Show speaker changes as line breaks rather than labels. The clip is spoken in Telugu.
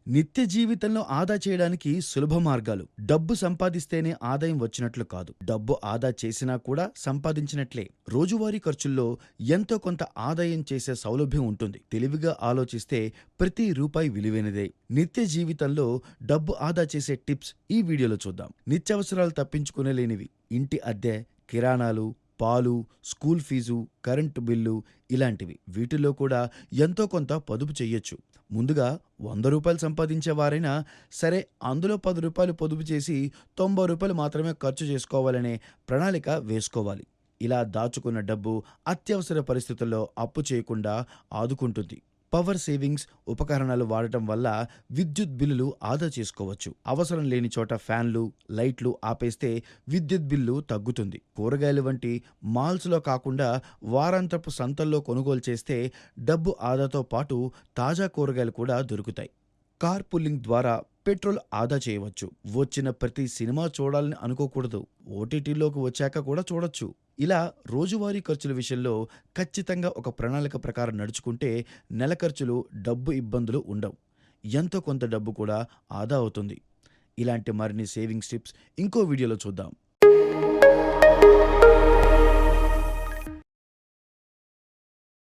నిత్య జీవితంలో ఆదా చేయడానికి సులభ మార్గాలు. డబ్బు సంపాదిస్తేనే ఆదాయం వచ్చినట్లు కాదు. డబ్బు ఆదా చేసినా కూడా సంపాదించినట్లే. రోజువారీ ఖర్చుల్లో ఎంతో కొంత ఆదాయం చేసే సౌలభ్యం ఉంటుంది. తెలివిగా ఆలోచిస్తే ప్రతి రూపాయి విలువైనదే. నిత్య జీవితంలో డబ్బు ఆదా చేసే టిప్స్ ఈ వీడియోలో చూద్దాం. నిత్యావసరాలు తప్పించుకునేలేనివి. ఇంటి అద్దె, కిరాణాలు, పాలు, స్కూల్ ఫీజు, కరెంటు బిల్లు ఇలాంటివి. వీటిల్లో కూడా ఎంతో కొంత పొదుపు చెయ్యొచ్చు. ముందుగా రూ. 100 సంపాదించేవారైనా సరే, అందులో రూ. 10 పొదుపు చేసి రూ. 90 మాత్రమే ఖర్చు చేసుకోవాలనే ప్రణాళిక వేసుకోవాలి. ఇలా దాచుకున్న డబ్బు అత్యవసర పరిస్థితుల్లో అప్పు చేయకుండా ఆదుకుంటుంది. పవర్ సేవింగ్స్ ఉపకరణాలు వాడటం వల్ల విద్యుత్ బిల్లులు ఆదా చేసుకోవచ్చు. అవసరం లేని చోట ఫ్యాన్లు, లైట్లు ఆపేస్తే విద్యుత్ బిల్లు తగ్గుతుంది. కూరగాయలు వంటి మాల్స్లో కాకుండా వారాంతపు సంతల్లో కొనుగోలు చేస్తే డబ్బు ఆదాతో పాటు తాజా కూరగాయలు కూడా దొరుకుతాయి. కార్ పుల్లింగ్ ద్వారా పెట్రోల్ ఆదా చేయవచ్చు. వచ్చిన ప్రతి సినిమా చూడాలని అనుకోకూడదు. ఓటీటీలోకి వచ్చాక కూడా చూడొచ్చు. ఇలా రోజువారీ ఖర్చుల విషయంలో ఖచ్చితంగా ఒక ప్రణాళిక ప్రకారం నడుచుకుంటే నెల ఖర్చులు, డబ్బు ఇబ్బందులు ఉండవు. ఎంతో కొంత డబ్బు కూడా ఆదా అవుతుంది. ఇలాంటి మరిన్ని సేవింగ్స్ టిప్స్ ఇంకో వీడియోలో చూద్దాం.